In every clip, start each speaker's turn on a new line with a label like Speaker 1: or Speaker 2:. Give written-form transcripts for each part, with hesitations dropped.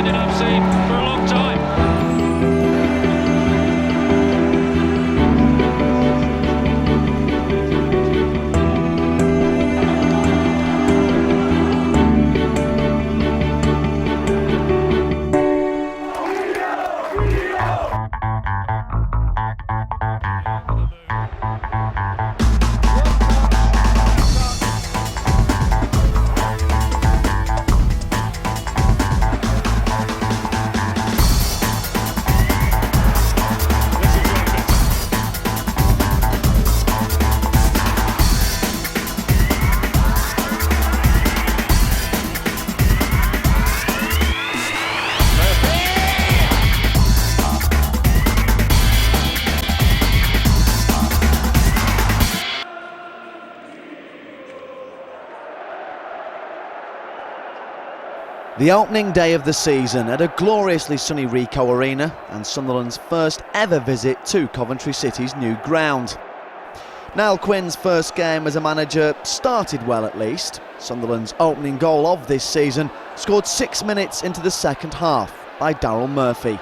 Speaker 1: ended I've seen for a long time.
Speaker 2: The opening day of the season at a gloriously sunny Ricoh Arena and Sunderland's first ever visit to Coventry City's new ground. Niall Quinn's first game as a manager started well at least. Sunderland's opening goal of this season scored 6 minutes into the second half by Daryl Murphy.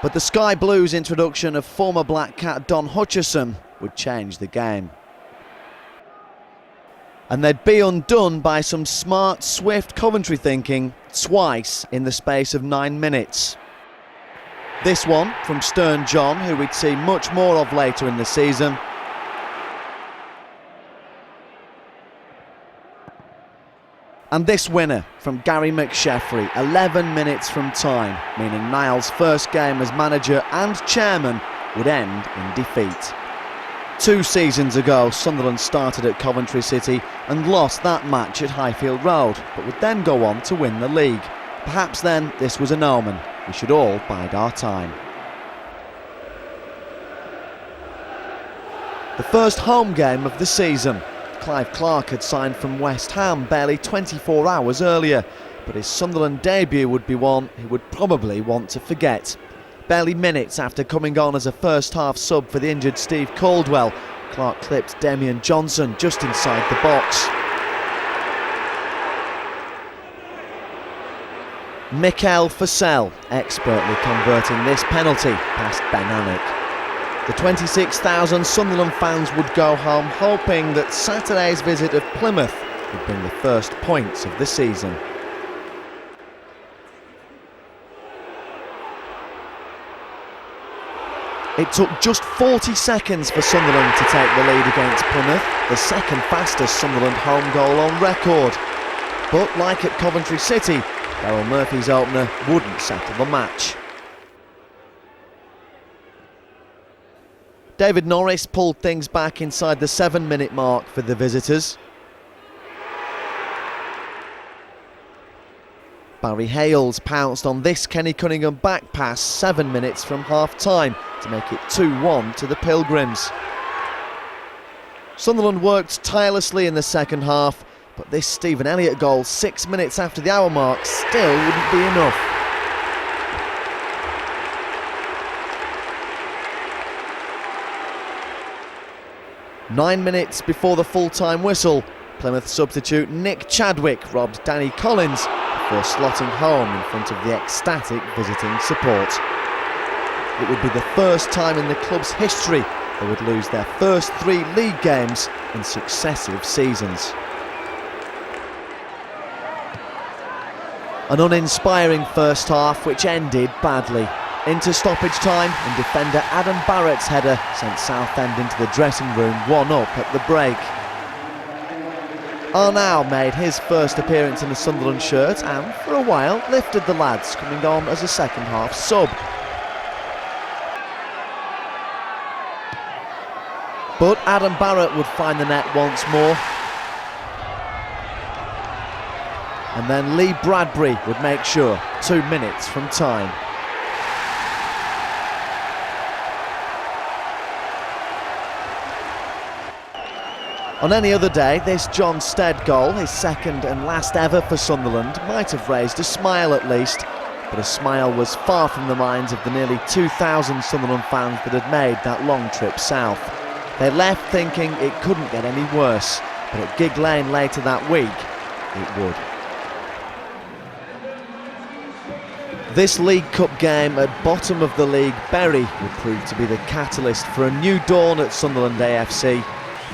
Speaker 2: But the Sky Blues' introduction of former Black Cat Don Hutchison would change the game. And they'd be undone by some smart, swift Coventry thinking twice in the space of 9 minutes. This one from Stern John, who we'd see much more of later in the season. And this winner from Gary McSheffrey, 11 minutes from time, meaning Niall's first game as manager and chairman would end in defeat. 2 seasons ago, Sunderland started at Coventry City and lost that match at Highfield Road, but would then go on to win the league. Perhaps then this was an omen. We should all bide our time. The first home game of the season. Clive Clark had signed from West Ham barely 24 hours earlier, but his Sunderland debut would be one he would probably want to forget. Barely minutes after coming on as a first-half sub for the injured Steve Caldwell, Clark clipped Damian Johnson just inside the box. Mikel Fossell expertly converting this penalty past Ben Alnwick. The 26,000 Sunderland fans would go home hoping that Saturday's visit of Plymouth would bring the first points of the season. It took just 40 seconds for Sunderland to take the lead against Plymouth, the second fastest Sunderland home goal on record. But like at Coventry City, Daryl Murphy's opener wouldn't settle the match. David Norris pulled things back inside the 7-minute mark for the visitors. Barry Hayles pounced on this Kenny Cunningham back pass 7 minutes from half-time to make it 2-1 to the Pilgrims. Sunderland worked tirelessly in the second half, but this Stephen Elliott goal 6 minutes after the hour mark still wouldn't be enough. Nine minutes before the full-time whistle, Plymouth substitute Nick Chadwick robbed Danny Collins before slotting home in front of the ecstatic visiting support. It would be the first time in the club's history they would lose their first 3 league games in successive seasons. An uninspiring first half which ended badly. Into stoppage time, and defender Adam Barrett's header sent Southend into the dressing room 1-up at the break. Arnau made his first appearance in a Sunderland shirt and, for a while, lifted the lads, coming on as a second-half sub. But Adam Barrett would find the net once more. And then Lee Bradbury would make sure, 2 minutes from time. On any other day, this John Stead goal, his second and last ever for Sunderland, might have raised a smile at least, but a smile was far from the minds of the nearly 2,000 Sunderland fans that had made that long trip south. They left thinking it couldn't get any worse, but at Gig Lane later that week, it would. This League Cup game at bottom of the league, Bury, would prove to be the catalyst for a new dawn at Sunderland AFC,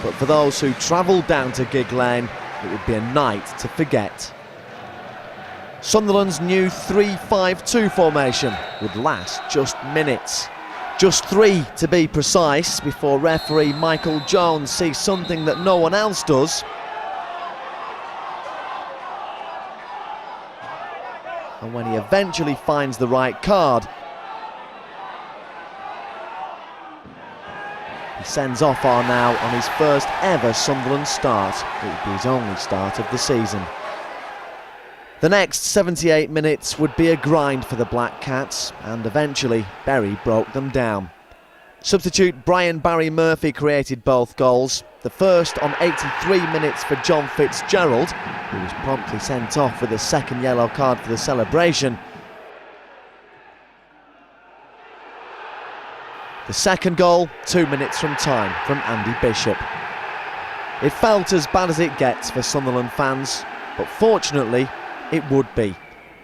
Speaker 2: but for those who travelled down to Gig Lane, it would be a night to forget. Sunderland's new 3-5-2 formation would last just minutes. Just 3 to be precise, before referee Michael Jones sees something that no one else does. And when he eventually finds the right card, he sends off Arnow on his first ever Sunderland start. It would be his only start of the season. The next 78 minutes would be a grind for the Black Cats, and eventually Bury broke them down. Substitute Brian Barry Murphy created both goals, the first on 83 minutes for John Fitzgerald, who was promptly sent off with a second yellow card for the celebration. The second goal, 2 minutes from time, from Andy Bishop. It felt as bad as it gets for Sunderland fans, but fortunately it would be.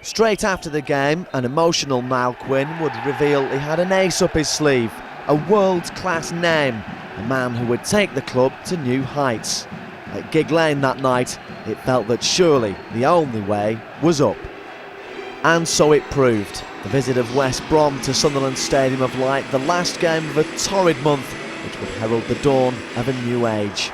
Speaker 2: Straight after the game, an emotional Niall Quinn would reveal he had an ace up his sleeve, a world-class name, a man who would take the club to new heights. At Gig Lane that night, it felt that surely the only way was up. And so it proved. The visit of West Brom to Sunderland Stadium of Light, the last game of a torrid month, which would herald the dawn of a new age.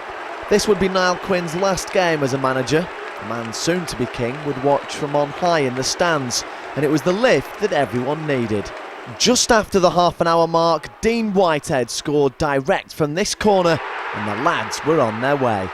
Speaker 2: This would be Niall Quinn's last game as a manager. The man soon to be king would watch from on high in the stands, and it was the lift that everyone needed. Just after the half-an-hour mark, Dean Whitehead scored direct from this corner, and the lads were on their way.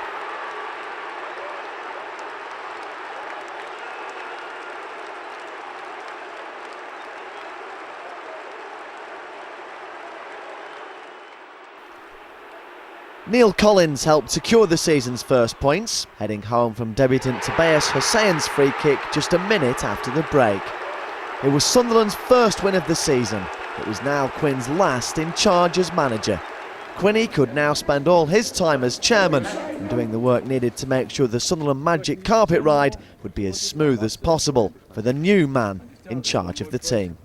Speaker 2: Neil Collins helped secure the season's first points, heading home from debutant Tobias Hussein's free kick just a minute after the break. It was Sunderland's first win of the season. It was now Quinn's last in charge as manager. Quinny could now spend all his time as chairman and doing the work needed to make sure the Sunderland Magic carpet ride would be as smooth as possible for the new man in charge of the team.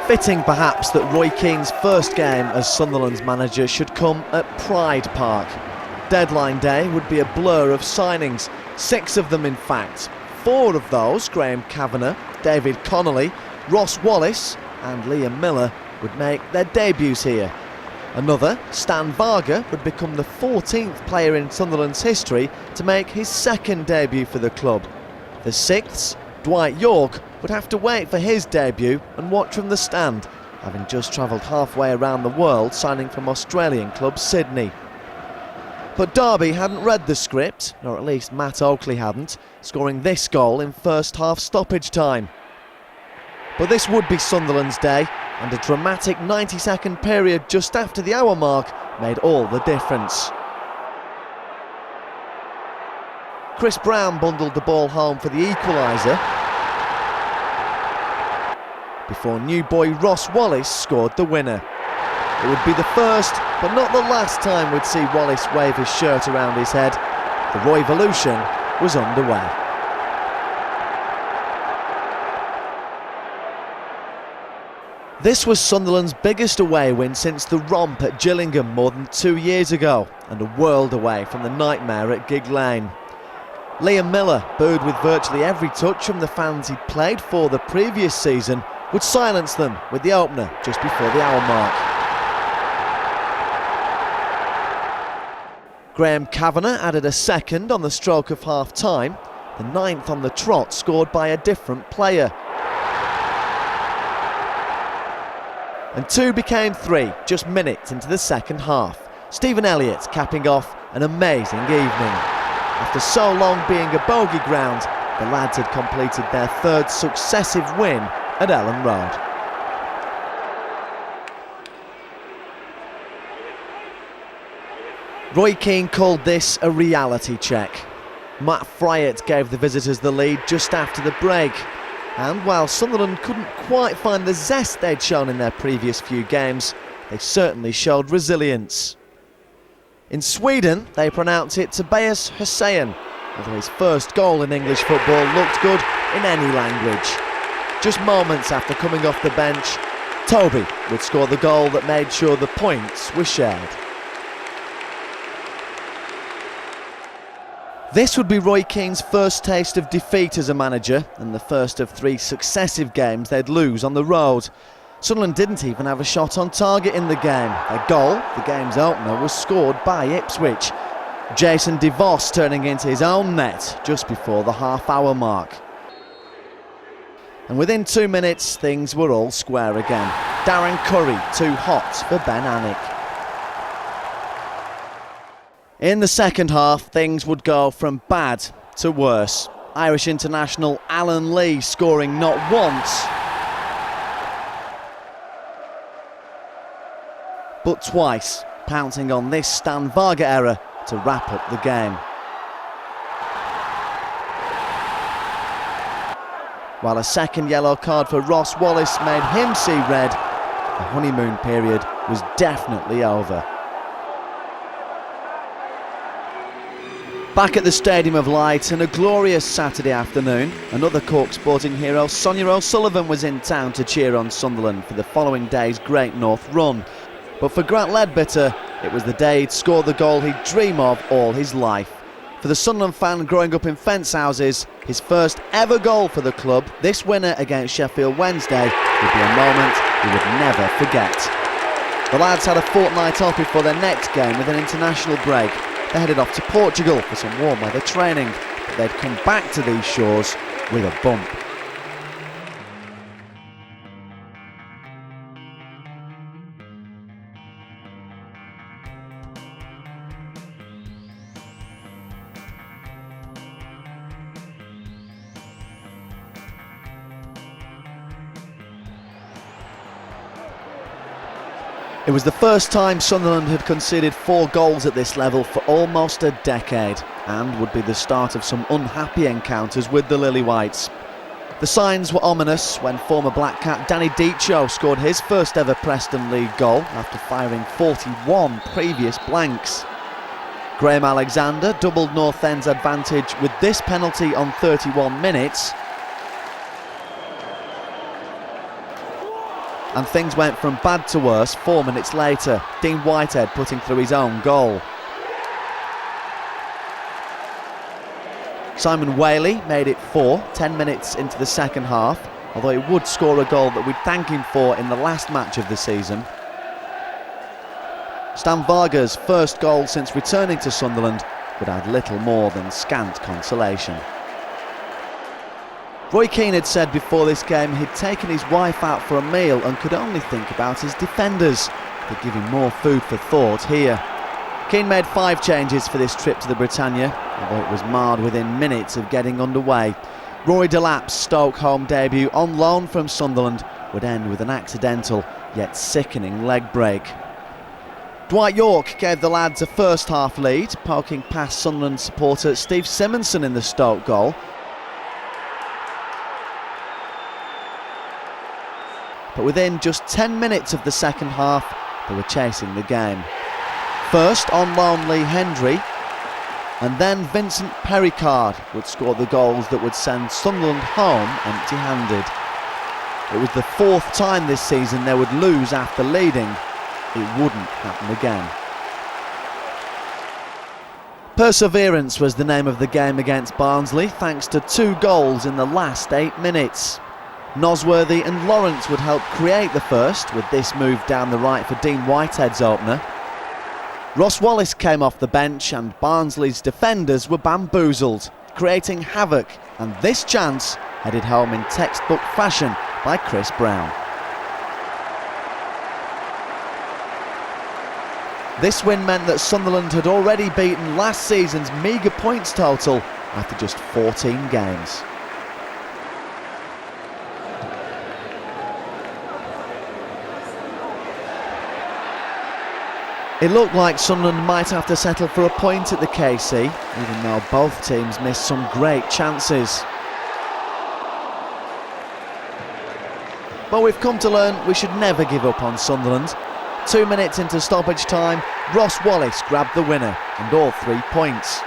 Speaker 2: Fitting perhaps that Roy Keane's first game as Sunderland's manager should come at Pride Park. Deadline day would be a blur of signings, 6 of them in fact. 4 of those, Graham Kavanagh, David Connolly, Ross Wallace and Liam Miller, would make their debuts here. Another, Stan Varga, would become the 14th player in Sunderland's history to make his second debut for the club. The 6th, Dwight Yorke, would have to wait for his debut and watch from the stand, having just travelled halfway around the world signing from Australian club Sydney. But Derby hadn't read the script, or at least Matt Oakley hadn't, scoring this goal in first half stoppage time. But this would be Sunderland's day, and a dramatic 90-second period just after the hour mark made all the difference. Chris Brown bundled the ball home for the equaliser, before new boy Ross Wallace scored the winner. It would be the first, but not the last time we'd see Wallace wave his shirt around his head. The Royvolution was underway. This was Sunderland's biggest away win since the romp at Gillingham more than 2 years ago, and a world away from the nightmare at Gig Lane. Liam Miller, booed with virtually every touch from the fans he'd played for the previous season, would silence them with the opener just before the hour mark. Graham Kavanagh added a second on the stroke of half-time, the 9th on the trot scored by a different player. And 2 became 3 just minutes into the second half. Stephen Elliott capping off an amazing evening. After so long being a bogey ground, the lads had completed their 3rd successive win at Ellen Road. Roy Keane called this a reality check. Matt Fryatt gave the visitors the lead just after the break. And while Sunderland couldn't quite find the zest they'd shown in their previous few games, they certainly showed resilience. In Sweden, they pronounce it Tobias Hysén, although his first goal in English football looked good in any language. Just moments after coming off the bench, Toby would score the goal that made sure the points were shared. This would be Roy Keane's first taste of defeat as a manager, and the first of 3 successive games they'd lose on the road. Sunderland didn't even have a shot on target in the game. Their goal, the game's opener, was scored by Ipswich. Jason DeVos turning into his own net just before the half-hour mark. And within 2 minutes, things were all square again. Darren Currie too hot for Ben Alnwick. In the second half, things would go from bad to worse. Irish international Alan Lee scoring not once, but twice, pouncing on this Stan Varga error to wrap up the game. While a second yellow card for Ross Wallace made him see red, the honeymoon period was definitely over. Back at the Stadium of Light and a glorious Saturday afternoon, another Cork sporting hero, Sonia O'Sullivan, was in town to cheer on Sunderland for the following day's Great North run. But for Grant Leadbitter, it was the day he'd score the goal he'd dream of all his life. For the Sunderland fan growing up in fence houses, his first ever goal for the club, this winner against Sheffield Wednesday, would be a moment he would never forget. The lads had a fortnight off before their next game with an international break. They headed off to Portugal for some warm weather training, but they'd come back to these shores with a bump. It was the first time Sunderland had conceded 4 goals at this level for almost a decade, and would be the start of some unhappy encounters with the Lily Whites. The signs were ominous when former Black Cat Danny Dicho scored his first ever Preston League goal after firing 41 previous blanks. Graham Alexander doubled North End's advantage with this penalty on 31 minutes. And things went from bad to worse 4 minutes later, Dean Whitehead putting through his own goal. Simon Whaley made it 10 minutes into the second half, although he would score a goal that we'd thank him for in the last match of the season. Stan Varga's first goal since returning to Sunderland would add little more than scant consolation. Roy Keane had said before this game he'd taken his wife out for a meal and could only think about his defenders. They'd give him more food for thought here. Keane made 5 changes for this trip to the Britannia, although it was marred within minutes of getting underway. Rory Delap's Stoke home debut on loan from Sunderland would end with an accidental yet sickening leg break. Dwight Yorke gave the lads a first half lead, poking past Sunderland supporter Steve Simonson in the Stoke goal. But within just 10 minutes of the second half, they were chasing the game. First on loan Lee Hendrie, and then Vincent Pericard would score the goals that would send Sunderland home empty-handed. It was the 4th time this season they would lose after leading. It wouldn't happen again. Perseverance was the name of the game against Barnsley, thanks to 2 goals in the last 8 minutes. Nosworthy and Lawrence would help create the first, with this move down the right for Dean Whitehead's opener. Ross Wallace came off the bench and Barnsley's defenders were bamboozled, creating havoc, and this chance headed home in textbook fashion by Chris Brown. This win meant that Sunderland had already beaten last season's meagre points total after just 14 games. It looked like Sunderland might have to settle for a point at the KC, even though both teams missed some great chances. But we've come to learn we should never give up on Sunderland. 2 minutes into stoppage time, Ross Wallace grabbed the winner and all 3 points.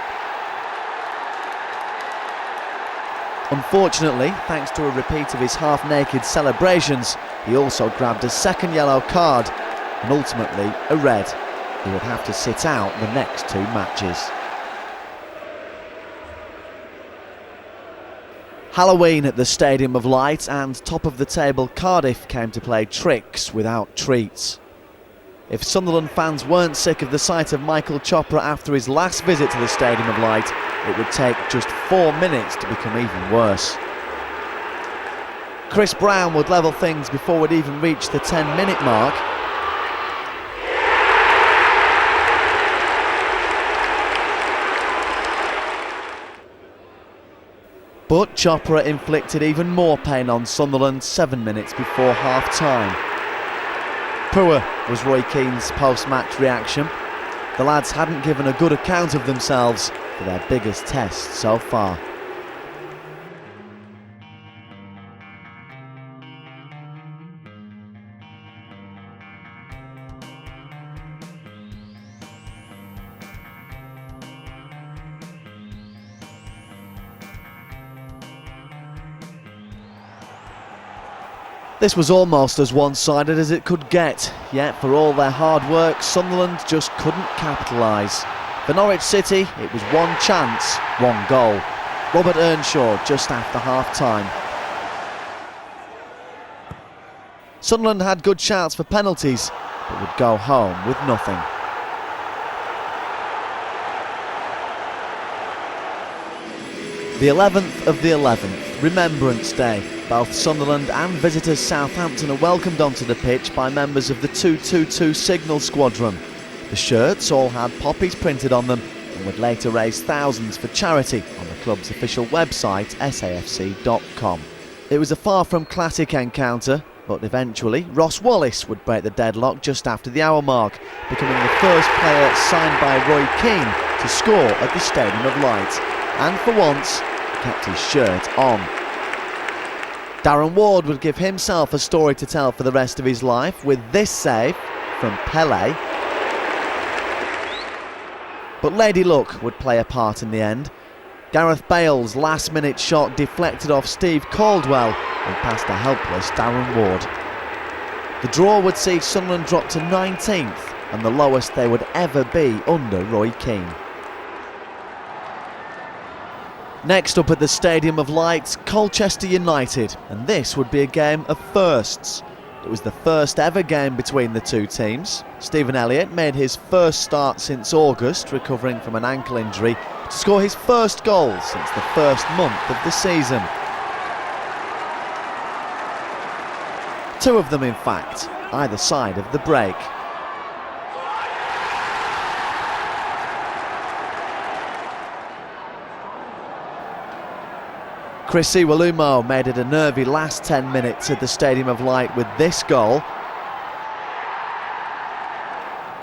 Speaker 2: Unfortunately, thanks to a repeat of his half-naked celebrations, he also grabbed a second yellow card and ultimately a red. He would have to sit out the next 2 matches. Halloween at the Stadium of Light, and top of the table Cardiff came to play tricks without treats. If Sunderland fans weren't sick of the sight of Michael Chopra after his last visit to the Stadium of Light, it would take just 4 minutes to become even worse. Chris Brown would level things before we'd even reached the 10-minute mark. But Chopra inflicted even more pain on Sunderland 7 minutes before half-time. Poor was Roy Keane's post-match reaction. The lads hadn't given a good account of themselves for their biggest test so far. This was almost as one-sided as it could get, yet for all their hard work, Sunderland just couldn't capitalise. For Norwich City, it was one chance, one goal. Robert Earnshaw just after half-time. Sunderland had good shots for penalties, but would go home with nothing. The 11th of the 11th, Remembrance Day. Both Sunderland and visitors Southampton are welcomed onto the pitch by members of the 222 Signal Squadron. The shirts all had poppies printed on them and would later raise thousands for charity on the club's official website, safc.com. It was a far from classic encounter, but eventually Ross Wallace would break the deadlock just after the hour mark, becoming the first player signed by Roy Keane to score at the Stadium of Light, and for once kept his shirt on. Darren Ward would give himself a story to tell for the rest of his life with this save from Pele. But Lady Luck would play a part in the end. Gareth Bale's last-minute shot deflected off Steve Caldwell and past a helpless Darren Ward. The draw would see Sunderland drop to 19th and the lowest they would ever be under Roy Keane. Next up at the Stadium of Light, Colchester United, and this would be a game of firsts. It was the first ever game between the two teams. Stephen Elliott made his first start since August, recovering from an ankle injury, to score his first goal since the first month of the season. 2 of them, in fact, either side of the break. Chris Iwelumo made it a nervy last 10 minutes at the Stadium of Light with this goal,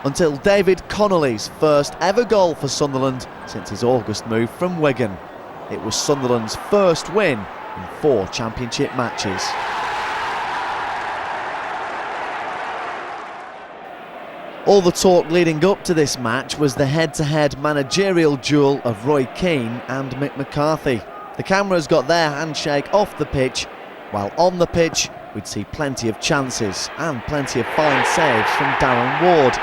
Speaker 2: until David Connolly's first ever goal for Sunderland since his August move from Wigan. It was Sunderland's first win in 4 championship matches. All the talk leading up to this match was the head-to-head managerial duel of Roy Keane and Mick McCarthy. The cameras got their handshake off the pitch, while on the pitch we'd see plenty of chances and plenty of fine saves from Darren Ward.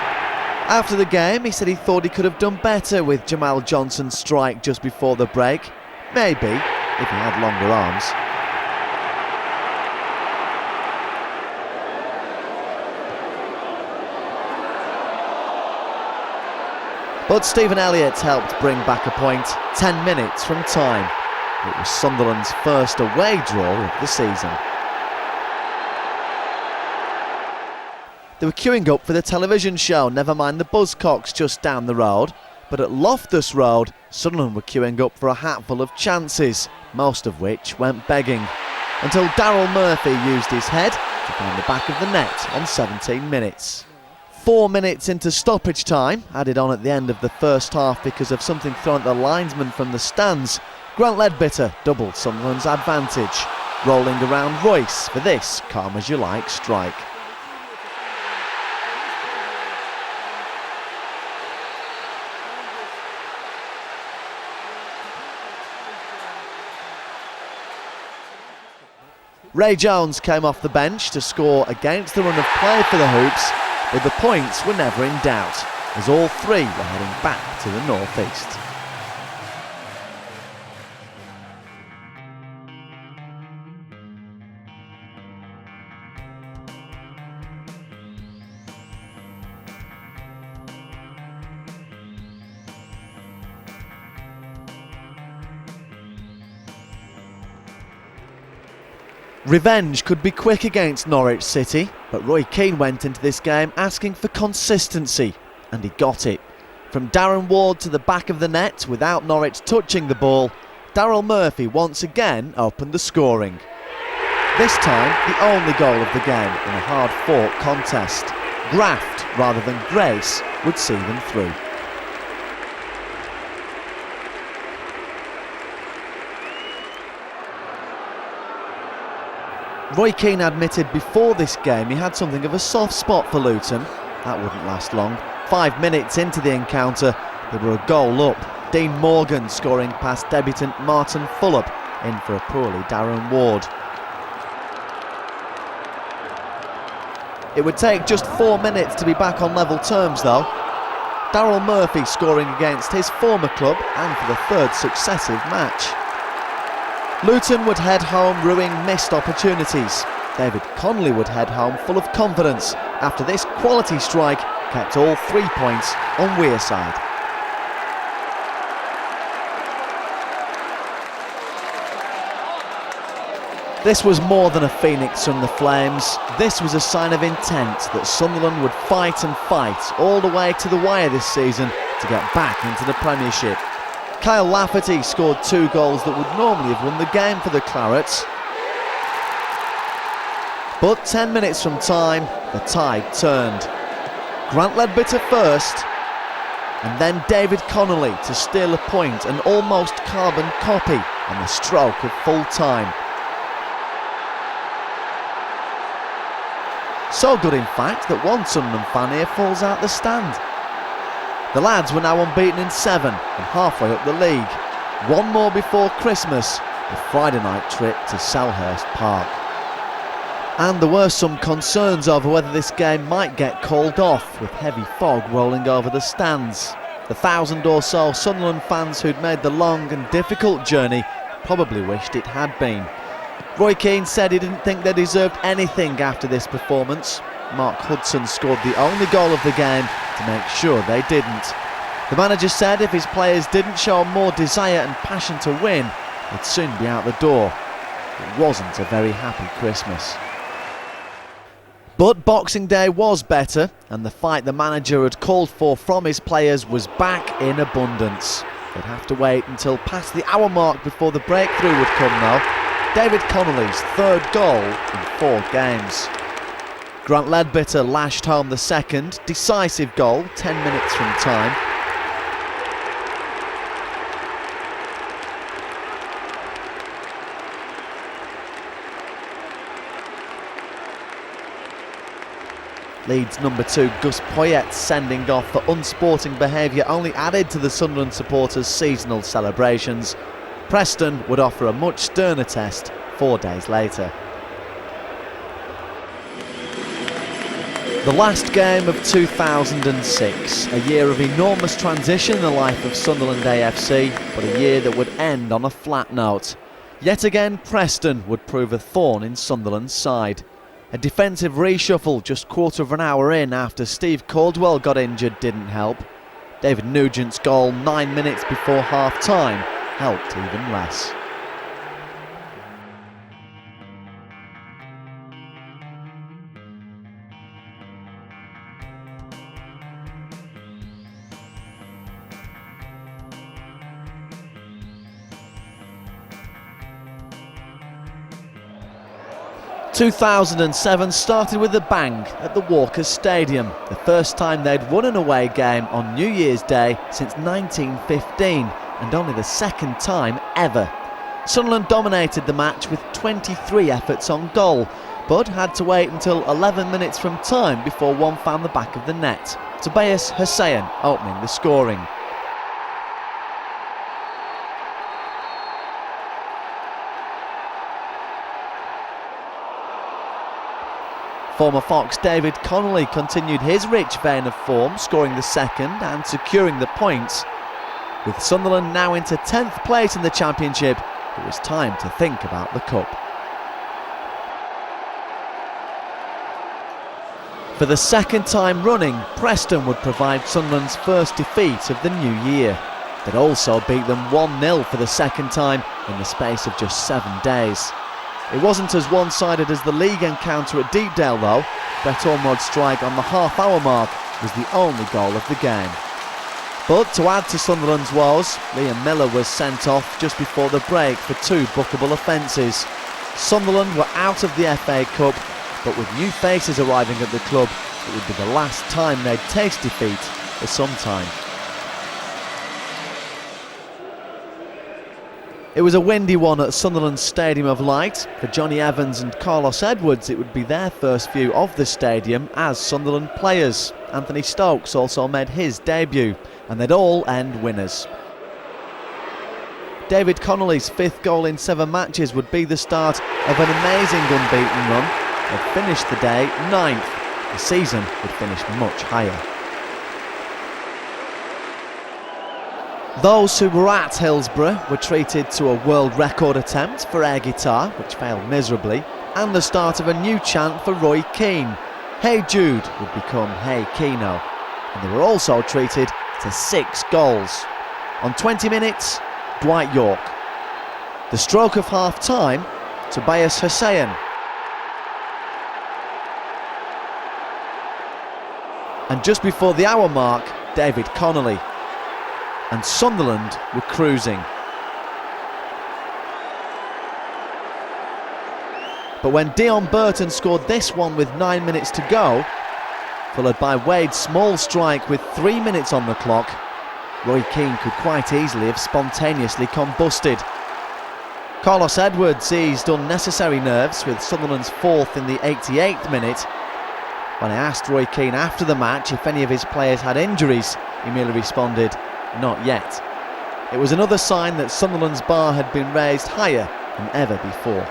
Speaker 2: After the game, he said he thought he could have done better with Jamal Johnson's strike just before the break. Maybe, if he had longer arms. But Stephen Elliott helped bring back a point 10 minutes from time. It was Sunderland's first away draw of the season. They were queuing up for the television show, never mind the Buzzcocks just down the road. But at Loftus Road, Sunderland were queuing up for a hatful of chances, most of which went begging, until Daryl Murphy used his head to find the back of the net on 17 minutes. 4 minutes into stoppage time, added on at the end of the first half because of something thrown at the linesman from the stands, Grant Leadbitter doubled Sunderland's advantage, rolling around Royce for this calm-as-you-like strike. Ray Jones came off the bench to score against the run of play for the Hoops, but the points were never in doubt, as all three were heading back to the northeast. Revenge could be quick against Norwich City, but Roy Keane went into this game asking for consistency, and he got it. From Darren Ward to the back of the net without Norwich touching the ball, Daryl Murphy once again opened the scoring. This time, the only goal of the game in a hard-fought contest. Graft rather than grace would see them through. Roy Keane admitted before this game he had something of a soft spot for Luton. That wouldn't last long. 5 minutes into the encounter, they were a goal up. Dean Morgan scoring past debutant Martin Fulop, in for a poorly Darren Ward. It would take just 4 minutes to be back on level terms though. Daryl Murphy scoring against his former club and for the third successive match. Luton would head home ruining missed opportunities. David Connolly would head home full of confidence after this quality strike kept all 3 points on Wearside. This was more than a phoenix from the flames. This was a sign of intent that Sunderland would fight and fight all the way to the wire this season to get back into the Premiership. Kyle Lafferty scored 2 goals that would normally have won the game for the Clarets. But 10 minutes from time, the tide turned. Grant Leadbitter first, and then David Connolly to steal a point, an almost carbon copy on the stroke of full time. So good in fact that one Sunderland fan here falls out the stand. The lads were now unbeaten in 7 and halfway up the league. One more before Christmas, the Friday night trip to Selhurst Park. And there were some concerns over whether this game might get called off, with heavy fog rolling over the stands. The 1,000 or so Sunderland fans who'd made the long and difficult journey probably wished it had been. Roy Keane said he didn't think they deserved anything after this performance. Mark Hudson scored the only goal of the game to make sure they didn't. The manager said if his players didn't show more desire and passion to win, they'd soon be out the door. It wasn't a very happy Christmas. But Boxing Day was better, and the fight the manager had called for from his players was back in abundance. They'd have to wait until past the hour mark before the breakthrough would come though. David Connolly's 3rd goal in 4 games. Grant Leadbitter lashed home the second, decisive goal 10 minutes from time. Leeds number 2 Gus Poyet sending off for unsporting behaviour only added to the Sunderland supporters' seasonal celebrations. Preston would offer a much sterner test 4 days later. The last game of 2006, a year of enormous transition in the life of Sunderland AFC, but a year that would end on a flat note. Yet again, Preston would prove a thorn in Sunderland's side. A defensive reshuffle just quarter of an hour in after Steve Caldwell got injured didn't help. David Nugent's goal 9 minutes before half-time helped even less. 2007 started with a bang at the Walkers Stadium, the first time they'd won an away game on New Year's Day since 1915, and only the second time ever. Sunderland dominated the match with 23 efforts on goal, but had to wait until 11 minutes from time before one found the back of the net. Hayles opening the scoring. Former Fox David Connolly continued his rich vein of form, scoring the second and securing the points. With Sunderland now into 10th place in the Championship, it was time to think about the Cup. For the second time running, Preston would provide Sunderland's first defeat of the new year. They'd also beat them 1-0 for the second time in the space of just 7 days. It wasn't as one-sided as the league encounter at Deepdale though. Brett Ormrod's strike on the half-hour mark was the only goal of the game. But to add to Sunderland's woes, Liam Miller was sent off just before the break for 2 bookable offences. Sunderland were out of the FA Cup, but with new faces arriving at the club, it would be the last time they'd taste defeat for some time. It was a windy one at Sunderland's Stadium of Light. For Johnny Evans and Carlos Edwards, it would be their first view of the stadium as Sunderland players. Anthony Stokes also made his debut, and they'd all end winners. David Connolly's 5th goal in 7 matches would be the start of an amazing unbeaten run. They'd finished the day 9th. The season would finish much higher. Those who were at Hillsborough were treated to a world record attempt for air guitar, which failed miserably, and the start of a new chant for Roy Keane. Hey Jude would become Hey Keano, and they were also treated to 6 goals. On 20 minutes, Dwight Yorke. The stroke of half-time, Hayles. And just before the hour mark, David Connolly. And Sunderland were cruising. But when Dion Burton scored this one with 9 minutes to go, followed by Wade's small strike with 3 minutes on the clock, Roy Keane could quite easily have spontaneously combusted. Carlos Edwards eased unnecessary nerves with Sunderland's 4th in the 88th minute. When I asked Roy Keane after the match if any of his players had injuries, he merely responded, "Not yet." It was another sign that Sunderland's bar had been raised higher than ever before.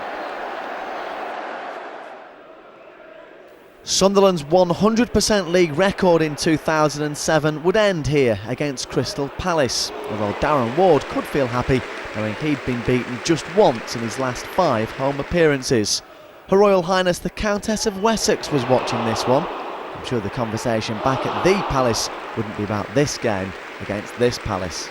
Speaker 2: Sunderland's 100% league record in 2007 would end here against Crystal Palace, although Darren Ward could feel happy knowing he'd been beaten just once in his last 5 home appearances. Her Royal Highness the Countess of Wessex was watching this one. I'm sure the conversation back at the Palace wouldn't be about this game against this Palace.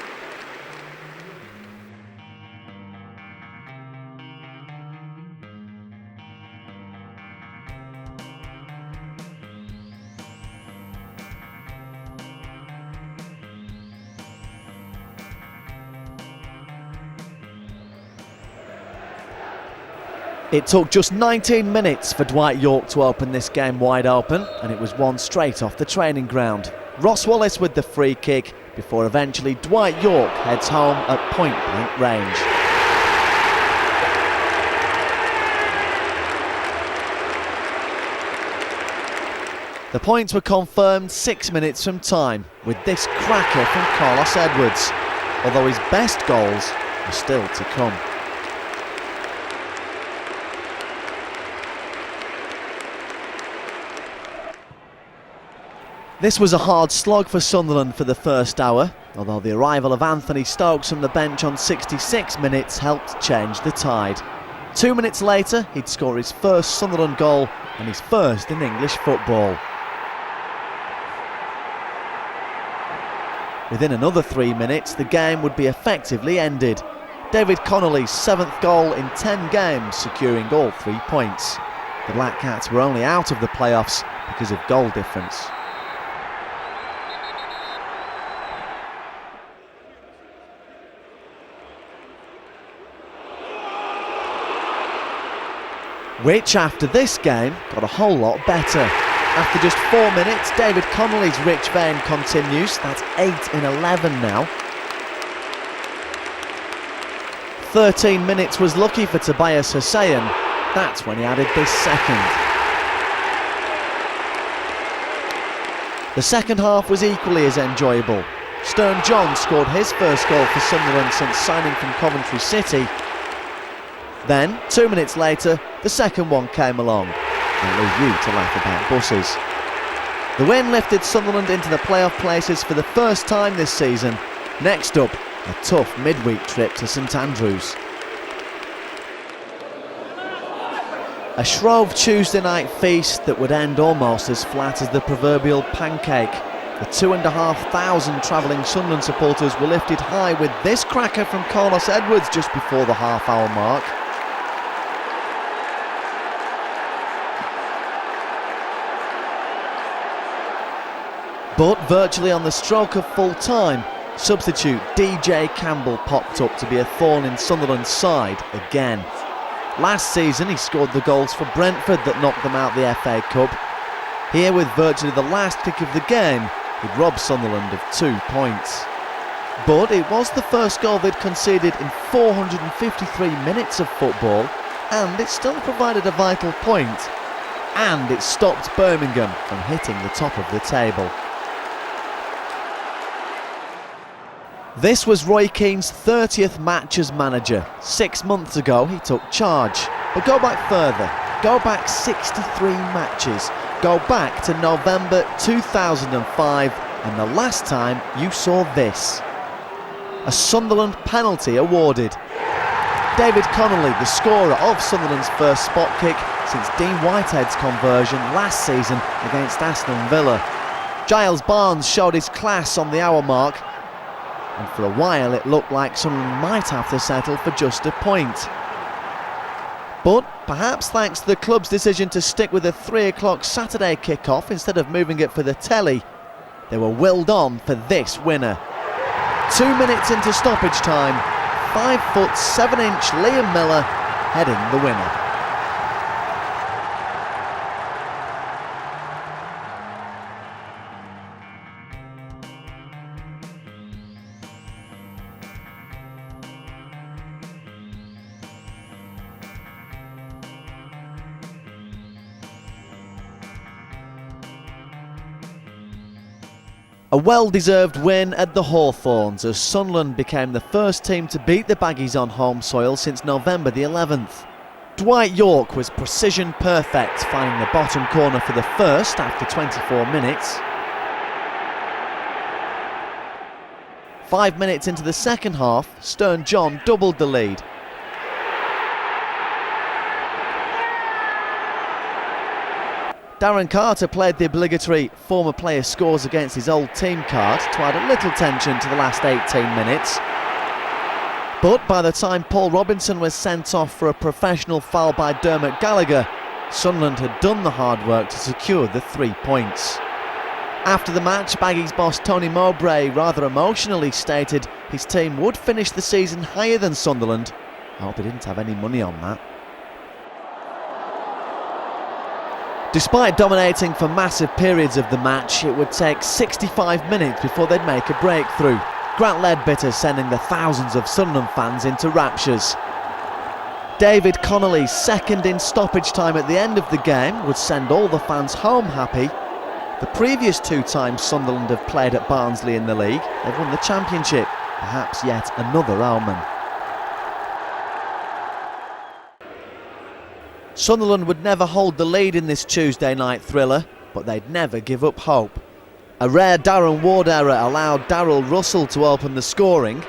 Speaker 2: It took just 19 minutes for Dwight Yorke to open this game wide open, and it was one straight off the training ground. Ross Wallace with the free kick, before eventually Dwight Yorke heads home at point-blank range. The points were confirmed 6 minutes from time, with this cracker from Carlos Edwards, although his best goals were still to come. This was a hard slog for Sunderland for the first hour, although the arrival of Anthony Stokes from the bench on 66 minutes helped change the tide. 2 minutes later, he'd score his first Sunderland goal and his first in English football. Within another 3 minutes, the game would be effectively ended. David Connolly's 7th goal in 10 games, securing all 3 points. The Black Cats were only out of the playoffs because of goal difference. which after this game got a whole lot better. After just 4 minutes, David Connolly's rich vein continues. That's 8 in 11 now. 13 minutes was lucky for Tobias Hussein. That's when he added this second. The second half was equally as enjoyable. Stern John scored his first goal for Sunderland since signing from Coventry City. Then, 2 minutes later, the second one came along. I'll leave you to laugh about buses. The win lifted Sunderland into the playoff places for the first time this season. Next up, a tough midweek trip to St Andrews. A Shrove Tuesday night feast that would end almost as flat as the proverbial pancake. The 2,500 travelling Sunderland supporters were lifted high with this cracker from Carlos Edwards just before the half-hour mark. But virtually on the stroke of full time, substitute DJ Campbell popped up to be a thorn in Sunderland's side again. Last season he scored the goals for Brentford that knocked them out the FA Cup. Here, with virtually the last kick of the game, he'd robbed Sunderland of 2 points. But it was the first goal they'd conceded in 453 minutes of football, and it still provided a vital point. And it stopped Birmingham from hitting the top of the table. This was Roy Keane's 30th match as manager. 6 months ago he took charge. But go back further. Go back 63 matches. Go back to November 2005 and the last time you saw this. A Sunderland penalty awarded. David Connolly, the scorer of Sunderland's first spot kick since Dean Whitehead's conversion last season against Aston Villa. Giles Barnes showed his class on the hour mark, and for a while it looked like Sunderland might have to settle for just a point. But perhaps thanks to the club's decision to stick with a 3 o'clock Saturday kick-off instead of moving it for the telly, they were willed on for this winner. 2 minutes into stoppage time, 5'7" Liam Miller heading the winner. A well-deserved win at the Hawthorns as Sunderland became the first team to beat the Baggies on home soil since November the 11th. Dwight Yorke was precision perfect, finding the bottom corner for the first after 24 minutes. 5 minutes into the second half, Stern John doubled the lead. Darren Carter played the obligatory former player scores against his old team card to add a little tension to the last 18 minutes. But by the time Paul Robinson was sent off for a professional foul by Dermot Gallagher, Sunderland had done the hard work to secure the 3 points. After the match, Baggies boss Tony Mowbray rather emotionally stated his team would finish the season higher than Sunderland. I hope he didn't have any money on that. Despite dominating for massive periods of the match, it would take 65 minutes before they'd make a breakthrough. Grant Leadbitter sending the thousands of Sunderland fans into raptures. David Connolly's second in stoppage time at the end of the game would send all the fans home happy. The previous 2 times Sunderland have played at Barnsley in the league, they've won the championship. Perhaps yet another omen. Sunderland would never hold the lead in this Tuesday night thriller, but they'd never give up hope. A rare Darren Ward error allowed Darryl Russell to open the scoring.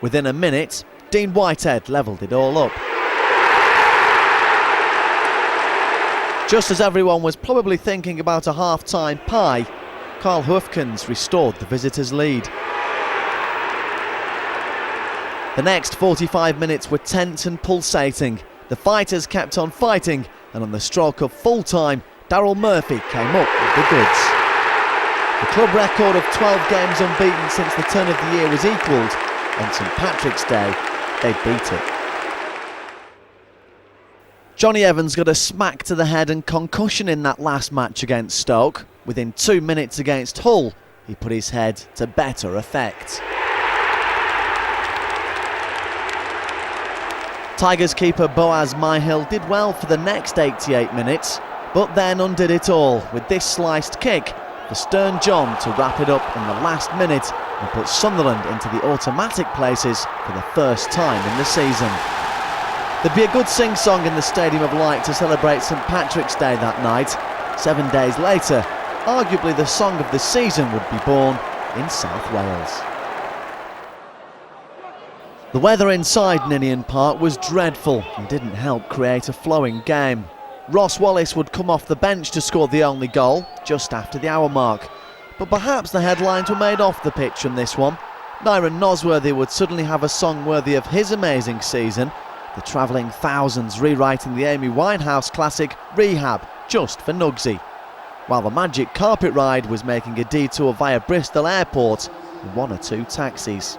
Speaker 2: Within a minute, Dean Whitehead levelled it all up. Just as everyone was probably thinking about a half-time pie, Carl Hoefkens restored the visitors' lead. The next 45 minutes were tense and pulsating. The fighters kept on fighting, and on the stroke of full time, Daryl Murphy came up with the goods. The club record of 12 games unbeaten since the turn of the year was equalled. On St Patrick's Day, they beat it. Johnny Evans got a smack to the head and concussion in that last match against Stoke. Within 2 minutes against Hull, he put his head to better effect. Tigers keeper Boaz Myhill did well for the next 88 minutes, but then undid it all with this sliced kick for Stern John to wrap it up in the last minute and put Sunderland into the automatic places for the first time in the season. There'd be a good sing-song in the Stadium of Light to celebrate St Patrick's Day that night. 7 days later, arguably the song of the season would be born in South Wales. The weather inside Ninian Park was dreadful and didn't help create a flowing game. Ross Wallace would come off the bench to score the only goal just after the hour mark. But perhaps the headlines were made off the pitch from this one. Nyron Nosworthy would suddenly have a song worthy of his amazing season, the travelling thousands rewriting the Amy Winehouse classic Rehab just for Nugsy, while the Magic Carpet Ride was making a detour via Bristol Airport in 1 or 2 taxis.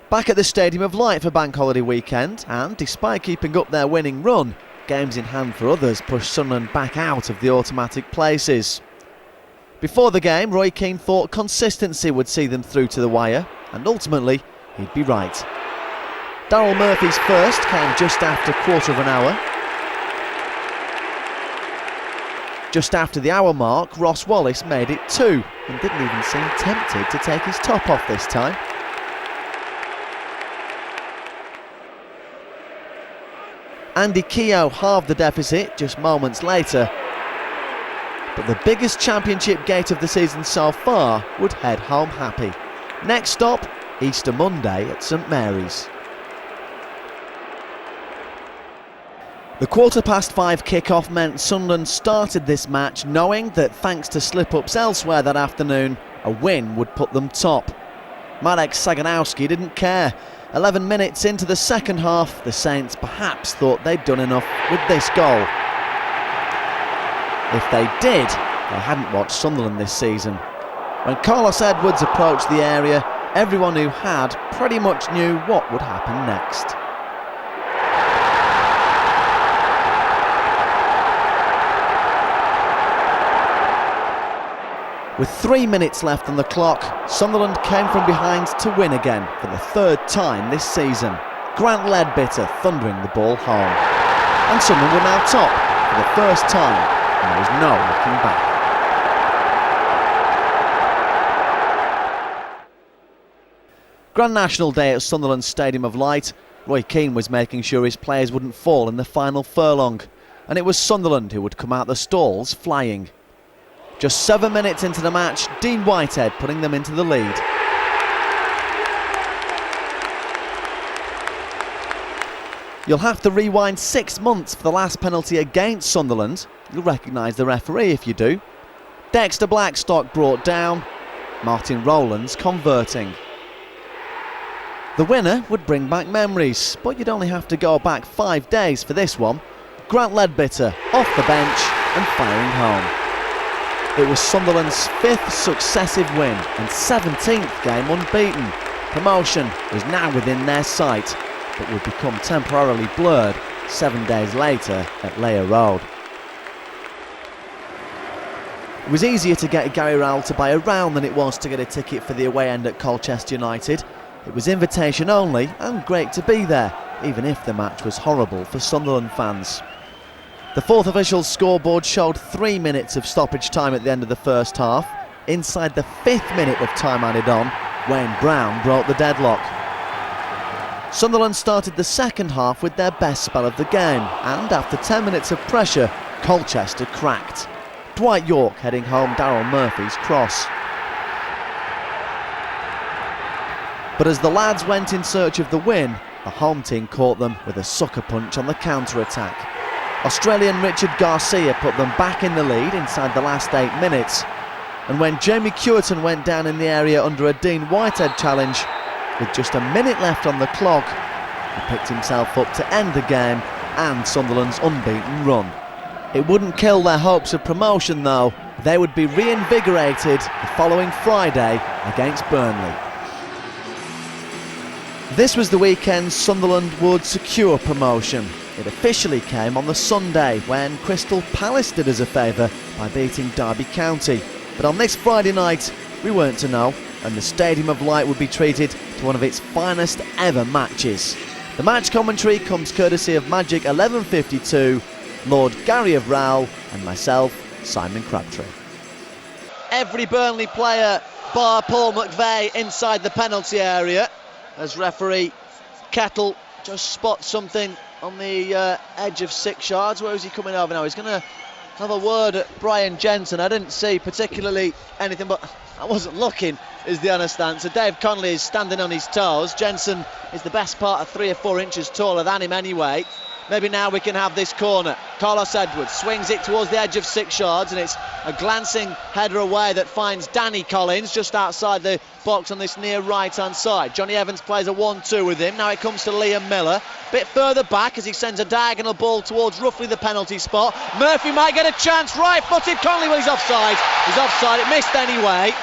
Speaker 2: Back at the Stadium of Light for Bank Holiday weekend, and despite keeping up their winning run, games in hand for others pushed Sunderland back out of the automatic places. Before the game, Roy Keane thought consistency would see them through to the wire, and ultimately, he'd be right. Daryl Murphy's first came just after quarter of an hour. Just after the hour mark, Ross Wallace made it 2, and didn't even seem tempted to take his top off this time. Andy Keogh halved the deficit just moments later, but the biggest championship gate of the season so far would head home happy. Next stop, Easter Monday at St Mary's. The 5:15 kick-off meant Sunderland started this match knowing that thanks to slip-ups elsewhere that afternoon, a win would put them top. Marek Saganowski didn't care. 11 minutes into the second half, the Saints perhaps thought they'd done enough with this goal. If they did, they hadn't watched Sunderland this season. When Carlos Edwards approached the area, everyone who had pretty much knew what would happen next. With 3 minutes left on the clock, Sunderland came from behind to win again for the 3rd time this season. Grant Leadbitter thundering the ball home. And Sunderland were now top for the first time, and there was no looking back. Grand National Day at Sunderland Stadium of Light. Roy Keane was making sure his players wouldn't fall in the final furlong, and it was Sunderland who would come out the stalls flying. Just 7 minutes into the match, Dean Whitehead putting them into the lead. You'll have to rewind 6 months for the last penalty against Sunderland. You'll recognise the referee if you do. Dexter Blackstock brought down, Martin Rowlands converting. The winner would bring back memories, but you'd only have to go back 5 days for this one. Grant Leadbitter off the bench and firing home. It was Sunderland's 5th successive win and 17th game unbeaten. Promotion was now within their sight, but would become temporarily blurred 7 days later at Layer Road. It was easier to get Gary Rowell to buy a round than it was to get a ticket for the away end at Colchester United. It was invitation only and great to be there, even if the match was horrible for Sunderland fans. The 4th official's scoreboard showed 3 minutes of stoppage time at the end of the first half. Inside the 5th minute of time added on, Wayne Brown broke the deadlock. Sunderland started the second half with their best spell of the game, and after 10 minutes of pressure, Colchester cracked. Dwight Yorke heading home Daryl Murphy's cross. But as the lads went in search of the win, the home team caught them with a sucker punch on the counter-attack. Australian Richard Garcia put them back in the lead inside the last 8 minutes. And when Jamie Cureton went down in the area under a Dean Whitehead challenge, with just a minute left on the clock, He picked himself up to end the game and Sunderland's unbeaten run. It wouldn't kill their hopes of promotion though. They would be reinvigorated the following Friday against Burnley. This was the weekend Sunderland would secure promotion. It officially came on the Sunday when Crystal Palace did us a favour by beating Derby County. But on this Friday night, we weren't to know, and the Stadium of Light would be treated to one of its finest ever matches. The match commentary comes courtesy of Magic 1152, Lord Gary of Rowell, and myself, Simon Crabtree. Every Burnley player bar Paul McVeigh inside the penalty area as referee Kettle just spots something on the edge of 6 yards. Where is he coming over now? He's going to have a word at Brian Jensen. I didn't see particularly anything, but I wasn't looking, is the honest answer. Dave Connolly is standing on his toes. Jensen is the best part of 3 or 4 inches taller than him anyway. Maybe now we can have this corner. Carlos Edwards swings it towards the edge of 6 yards, and it's a glancing header away that finds Danny Collins just outside the box on this near right-hand side. Johnny Evans plays a 1-2 with him. Now it comes to Liam Miller. Bit further back as he sends a diagonal ball towards roughly the penalty spot. Murphy might get a chance. Right-footed Connolly, well, he's offside. He's offside. It missed anyway.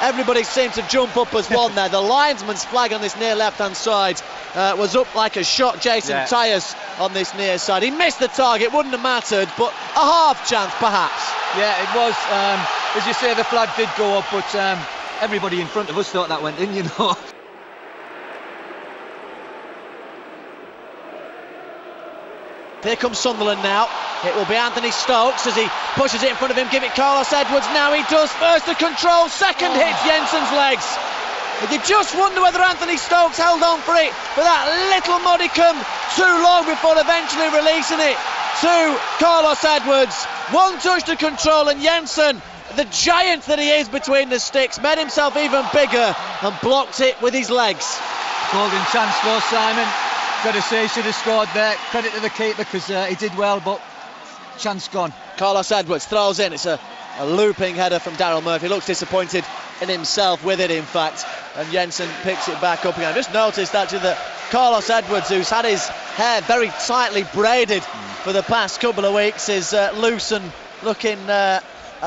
Speaker 2: Everybody seemed to jump up as one there. The linesman's flag on this near left-hand side was up like a shot. Jason Tyers on this near side. He missed the target, wouldn't have mattered, but a half chance perhaps.
Speaker 3: Yeah, it was. As you say, the flag did go up, but everybody in front of us thought that went in, you know.
Speaker 2: Here comes Sunderland now. It will be Anthony Stokes as he pushes it in front of him. Give it Carlos Edwards. Now he does. First the control, second hits Jensen's legs. You just wonder whether Anthony Stokes held on for it for that little modicum too long before eventually releasing it to Carlos Edwards. One touch to control, and Jensen, the giant that he is between the sticks, made himself even bigger and blocked it with his legs.
Speaker 3: Golden chance for Simon. Got to say, he should have scored there. Credit to the keeper because he did well, but chance gone.
Speaker 2: Carlos Edwards throws in. It's a looping header from Daryl Murphy. Looks disappointed in himself with it, in fact, and Jensen picks it back up again. I just noticed actually that Carlos Edwards, who's had his hair very tightly braided for the past couple of weeks, is loose and looking a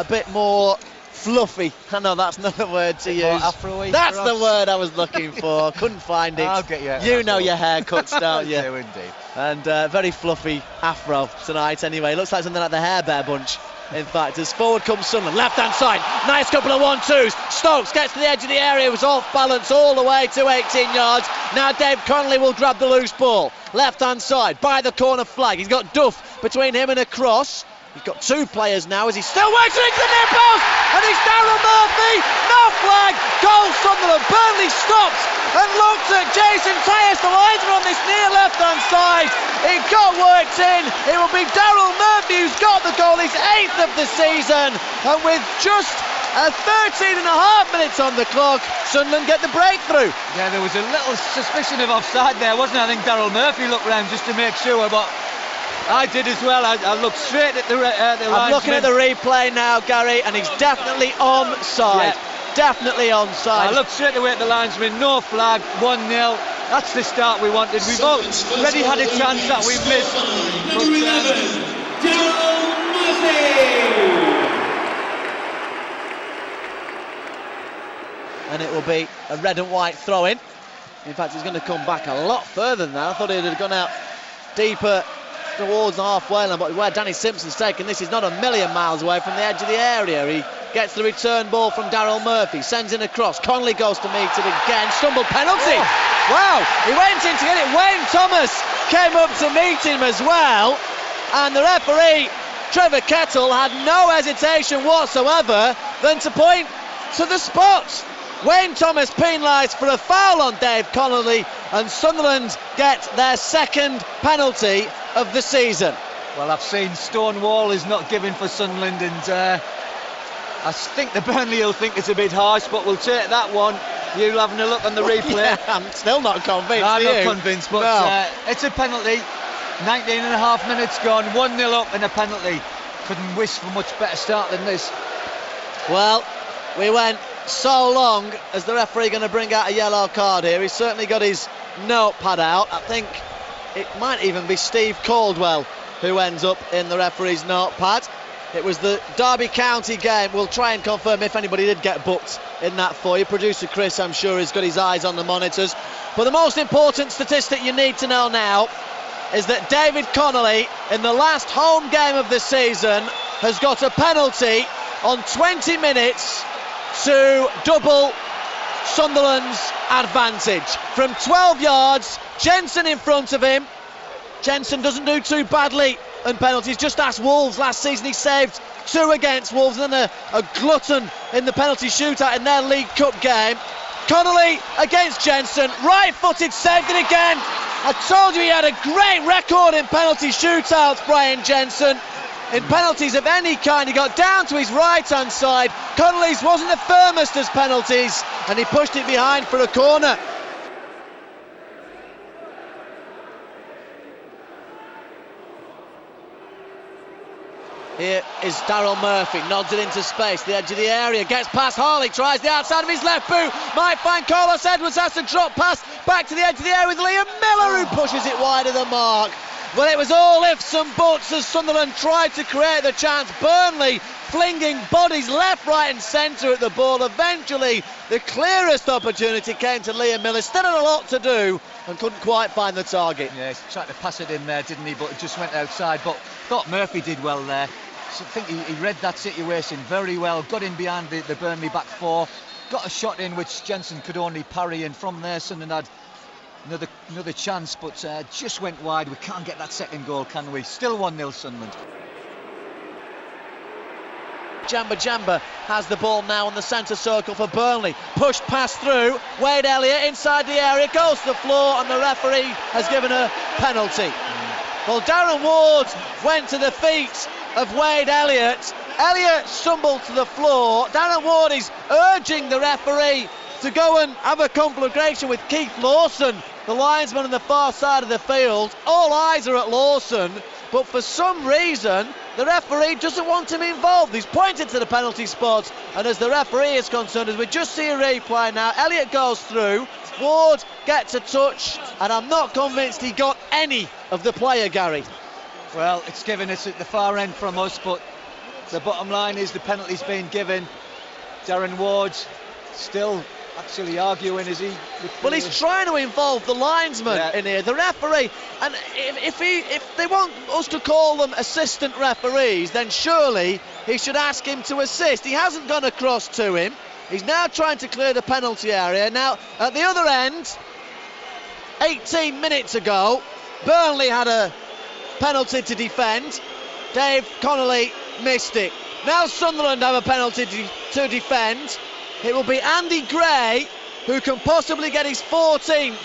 Speaker 2: bit more fluffy. I know that's not the word to use.
Speaker 3: Afro-y,
Speaker 2: that's
Speaker 3: perhaps?
Speaker 2: the word I was looking for. Couldn't find it.
Speaker 3: I'll get you.
Speaker 2: You know your haircuts, don't you?
Speaker 3: I do indeed.
Speaker 2: And very fluffy afro tonight anyway. Looks like something like the Hair Bear bunch. In fact, as forward comes Sunderland, left-hand side, nice couple of 1-2s. Stokes gets to the edge of the area, was off balance all the way to 18 yards. Now Dave Connolly will grab the loose ball. Left-hand side, by the corner flag. He's got Duff between him and a cross. He's got 2 players now as he still works it into the near post, and it's Daryl Murphy. No flag, goal Sunderland. Burnley stops and looked at Jason Tyers, the linesman on this near left-hand side. It got worked in. It will be Daryl Murphy who's got the goal, his 8th of the season, and with just 13 and a half minutes on the clock, Sunderland get the breakthrough.
Speaker 3: Yeah, there was a little suspicion of offside there, wasn't there? I think Daryl Murphy looked round just to make sure, but I did as well. I looked straight at the linesman.
Speaker 2: I'm looking at the replay now, Gary, and he's definitely onside.
Speaker 3: Yeah.
Speaker 2: Definitely onside.
Speaker 3: I looked straight away at the linesman. No flag. 1-0. That's the start we wanted. We've already had a chance that we've missed.
Speaker 4: Number 11, Daryl Murphy.
Speaker 2: And it will be a red and white throw-in. In fact, he's going to come back a lot further than that. I thought he'd have gone out deeper towards the halfway line, but where Danny Simpson's taken this is not a million miles away from the edge of the area. He gets the return ball from Daryl Murphy, sends in a cross. Connolly goes to meet it again. Stumble penalty. Wow, he went in to get it. Wayne Thomas came up to meet him as well, and the referee Trevor Kettle had no hesitation whatsoever than to point to the spot. Wayne Thomas penalised for a foul on Dave Connolly, and Sunderland get their 2nd penalty of the season.
Speaker 3: Well, I've seen Stonewall is not given for Sunderland, and I think the Burnley will think it's a bit harsh, but we'll take that one. You having a look on the replay?
Speaker 2: Yeah, I'm still not convinced.
Speaker 3: I'm not convinced, but
Speaker 2: no.
Speaker 3: It's a penalty. 19 and a half minutes gone, 1-0 up and a penalty. Couldn't wish for much better start than this.
Speaker 2: Well, we went so long as the referee going to bring out a yellow card here. He's certainly got his notepad out. I think it might even be Steve Caldwell who ends up in the referee's notepad. It was the Derby County game. We'll try and confirm if anybody did get booked in that for you. Producer Chris, I'm sure, has got his eyes on the monitors. But the most important statistic you need to know now is that David Connolly, in the last home game of the season, has got a penalty on 20 minutes to double Sunderland's advantage. From 12 yards, Jensen in front of him. Jensen doesn't do too badly and penalties. Just ask Wolves last season, he saved 2 against Wolves and then a glutton in the penalty shootout in their League Cup game. Connolly against Jensen, right-footed, saved it again. I told you he had a great record in penalty shootouts, Brian Jensen. In penalties of any kind, he got down to his right-hand side. Connolly's wasn't the firmest as penalties, and he pushed it behind for a corner. Here is Daryl Murphy, nods it into space, the edge of the area, gets past Harley, tries the outside of his left boot, might find Carlos Edwards, has to drop pass back to the edge of the area with Liam Miller, who pushes it wide of the mark. Well, it was all ifs and buts as Sunderland tried to create the chance. Burnley flinging bodies left, right and centre at the ball. Eventually, the clearest opportunity came to Liam Miller. Still had a lot to do and couldn't quite find the target.
Speaker 3: Yeah, he tried to pass it in there, didn't he? But it just went outside. But thought Murphy did well there. So I think he read that situation very well. Got in behind the Burnley back four. Got a shot in which Jensen could only parry, and from there Sunderland had another chance, but just went wide. We can't get that second goal, can we? Still 1-0 Sunderland.
Speaker 2: Jamba has the ball now on the centre circle for Burnley. Push pass through. Wade Elliott inside the area, goes to the floor, and the referee has given a penalty. Well, Darren Ward went to the feet of Wade Elliott. Elliott stumbled to the floor. Darren Ward is urging the referee to go and have a conflagration with Keith Lawson, the linesman on the far side of the field. All eyes are at Lawson, but for some reason the referee doesn't want him involved. He's pointed to the penalty spot, and as the referee is concerned, as we just see a replay now, Elliott goes through, Ward gets a touch, and I'm not convinced he got any of the player, Gary.
Speaker 3: Well, it's given us at the far end from us, but the bottom line is the penalty's been given. Darren Ward's still actually arguing, is he?
Speaker 2: Well, he's trying to involve the linesman in here, the referee, and if they want us to call them assistant referees, then surely he should ask him to assist. He hasn't gone across to him. He's now trying to clear the penalty area. Now, at the other end, 18 minutes ago, Burnley had a penalty to defend. Dave Connolly missed it. Now Sunderland have a penalty to defend. It will be Andy Gray who can possibly get his 14th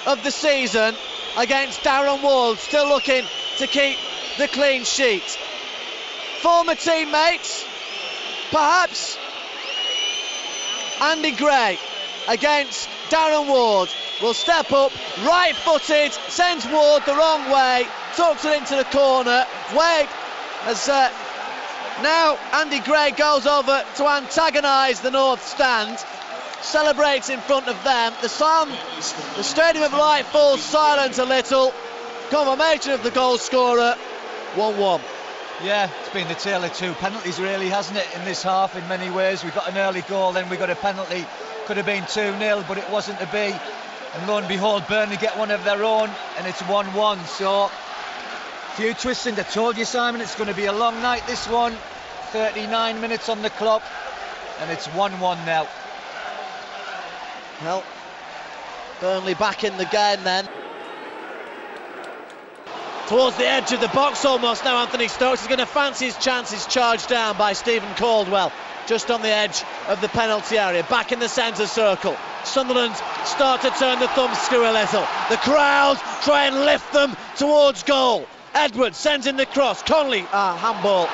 Speaker 2: of the season against Darren Ward, still looking to keep the clean sheet. Former teammates, perhaps Andy Gray against Darren Ward will step up, right-footed, sends Ward the wrong way, tucks it into the corner. Wade has now Andy Gray goes over to antagonise the North Stand, celebrates in front of them. The Stadium of Light falls silent a little. Confirmation of the goal scorer, 1-1.
Speaker 3: Yeah, it's been the tale of two penalties really, hasn't it, in this half in many ways. We got an early goal, then we got a penalty. Could have been 2-0, but it wasn't to be. And lo and behold, Burnley get one of their own, and it's 1-1. So, few twists, and I told you, Simon, it's going to be a long night, this one. 39 minutes on the clock, and it's 1-1 now.
Speaker 2: Well, Burnley back in the game then. Towards the edge of the box almost now, Anthony Stokes is going to fancy his chances, charged down by Stephen Caldwell, just on the edge of the penalty area, back in the centre circle. Sunderland start to turn the thumbscrew a little. The crowd try and lift them towards goal. Edwards sends in the cross. Connolly, handball,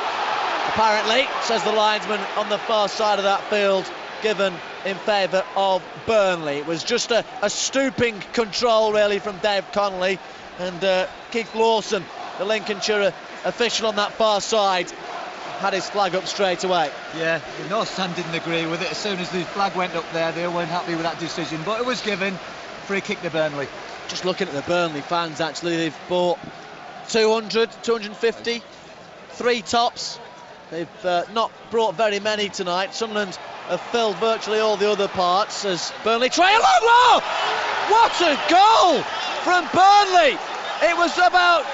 Speaker 2: apparently, says the linesman on the far side of that field, given in favour of Burnley. It was just a stooping control really from Dave Connolly, and Keith Lawson, the Lincolnshire official on that far side, had his flag up straight away.
Speaker 3: Yeah, the North Stand didn't agree with it. As soon as the flag went up there, they weren't happy with that decision, but it was given. Free kick to Burnley.
Speaker 5: Just looking at the Burnley fans, actually, they've bought 200, 250, 3 tops. They've not brought very many tonight. Sunderland have filled virtually all the other parts as Burnley try a long ball. What a goal from Burnley! It was about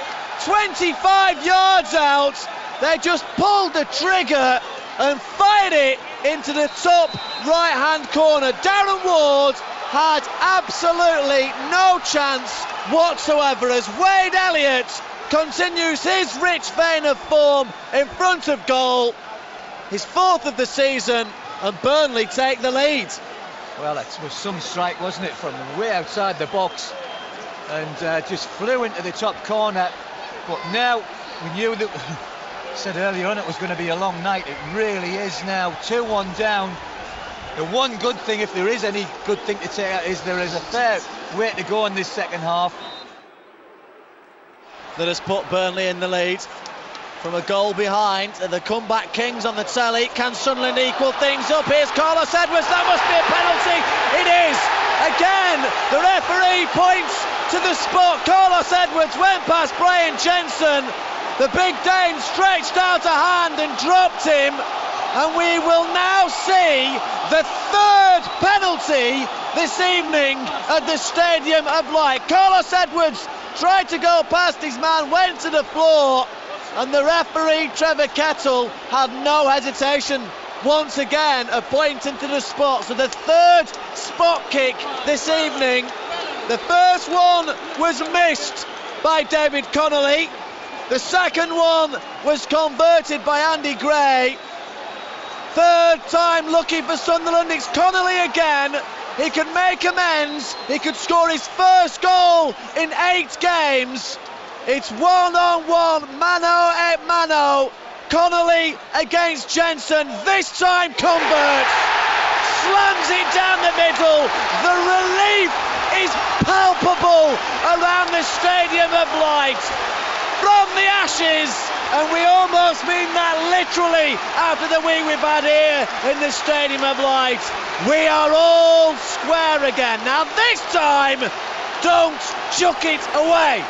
Speaker 5: 25 yards out. They just pulled the trigger and fired it into the top right-hand corner. Darren Ward had absolutely no chance whatsoever as Wade Elliott continues his rich vein of form in front of goal. His 4th of the season, and Burnley take the lead.
Speaker 3: Well, it was some strike, wasn't it, from way outside the box, and just flew into the top corner. But now we knew that, said earlier on, it was going to be a long night. It really is now. 2-1 down. The one good thing, if there is any good thing to take out, is there is a fair way to go in this second half.
Speaker 5: That has put Burnley in the lead from a goal behind. And the comeback kings on the telly. Can Sunderland equal things up? Here's Carlos Edwards. That must be a penalty. It is. Again, the referee points to the spot. Carlos Edwards went past Brian Jensen. The big Dane stretched out a hand and dropped him. And we will now see the 3rd penalty this evening at the Stadium of Light. Carlos Edwards tried to go past his man, went to the floor, and the referee, Trevor Kettle, had no hesitation. Once again, pointing to the spot. So the 3rd spot kick this evening. The first one was missed by David Connolly. The second one was converted by Andy Gray. 3rd time lucky for Sunderland. It's Connolly again. He can make amends. He could score his first goal in 8 games. It's 1-on-1, mano a mano. Connolly against Jensen. This time converts. Slams it down the middle. The relief is palpable around the Stadium of Light. From the ashes, and we almost mean that literally after the week we've had here in the Stadium of Light. We are all square again. Now this time, don't chuck it away.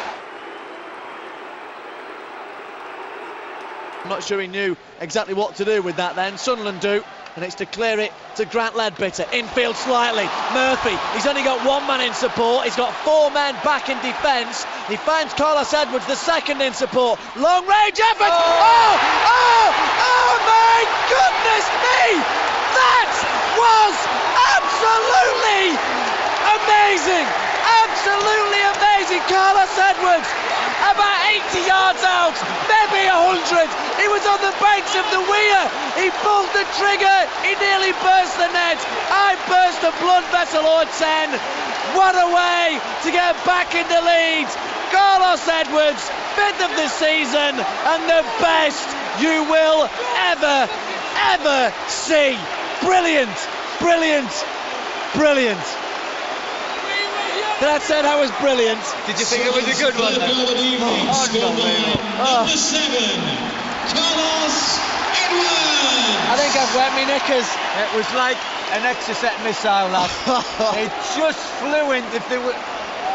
Speaker 5: I'm not sure he knew exactly what to do with that then. Sunderland do, and it's to clear it to Grant Leadbitter. Infield slightly. Murphy, he's only got 1 man in support. He's got 4 men back in defence. He finds Carlos Edwards, the second in support. Long range effort. Oh my goodness me! That was absolutely amazing. Absolutely amazing. Carlos Edwards, about 80 yards out, maybe 100. He was on the banks of the Weir. He pulled the trigger. He nearly burst the net. I burst a blood vessel or 10. What a way to get back in the lead. Carlos Edwards, 5th of the season, and the best you will ever see. Brilliant, brilliant, brilliant. That said, I was brilliant.
Speaker 3: Did you think it was a good one then?
Speaker 4: Number 7, Carlos Edwards.
Speaker 5: I think I've wet me knickers.
Speaker 3: It was like an Exocet missile, lad. It just flew in. If there were,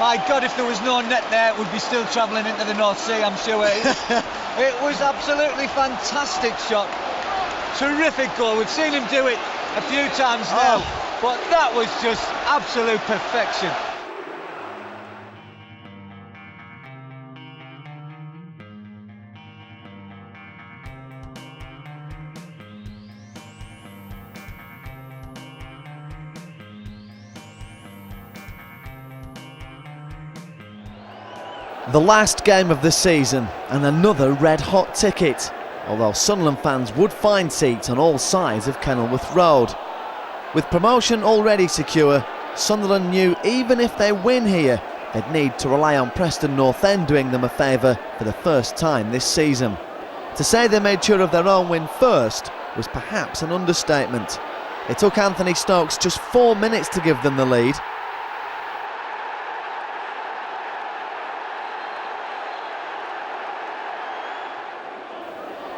Speaker 3: my God, if there was no net there, it would be still travelling into the North Sea, I'm sure. It was absolutely fantastic shot. Terrific goal. We've seen him do it a few times now, but that was just absolute perfection.
Speaker 2: The last game of the season and another red-hot ticket, although Sunderland fans would find seats on all sides of Kenilworth Road. With promotion already secure, Sunderland knew even if they win here, they'd need to rely on Preston North End doing them a favour for the first time this season. To say they made sure of their own win first was perhaps an understatement. It took Anthony Stokes just 4 minutes to give them the lead.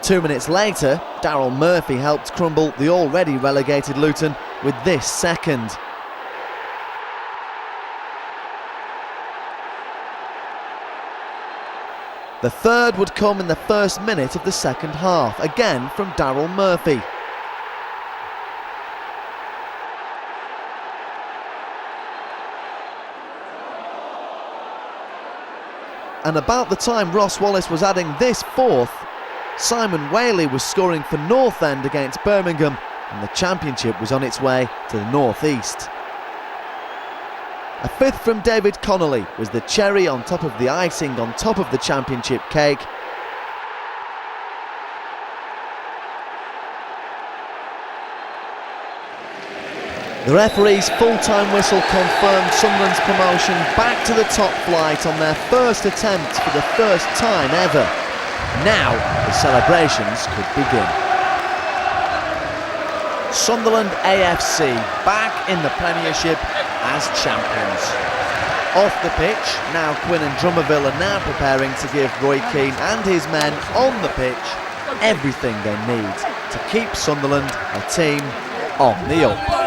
Speaker 2: Two minutes later, Daryl Murphy helped crumble the already relegated Luton with this second. The third would come in the first minute of the second half, again from Daryl Murphy. And about the time Ross Wallace was adding this fourth, Simon Whaley was scoring for North End against Birmingham, and the Championship was on its way to the North East. A fifth from David Connolly was the cherry on top of the icing on top of the Championship cake. The referee's full-time whistle confirmed Sunderland's promotion back to the top flight on their first attempt for the first time ever. Now the celebrations could begin. Sunderland AFC back in the Premiership as champions. Off the pitch, now Quinn and Drummondville are now preparing to give Roy Keane and his men on the pitch everything they need to keep Sunderland a team on the up.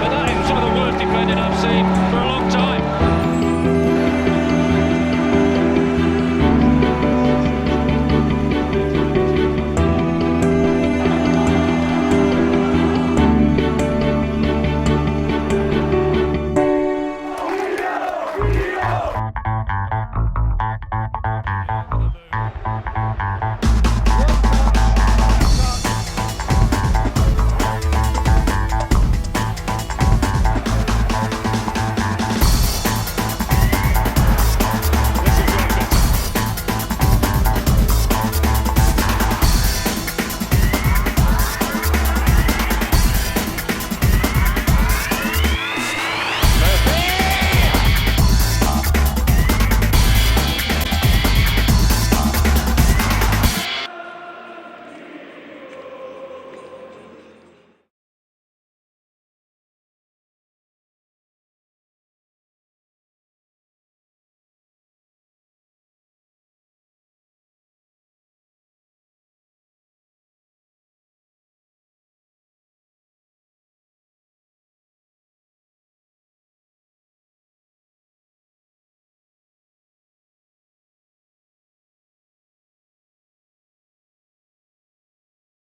Speaker 1: But that is some of the worst defending I've seen for a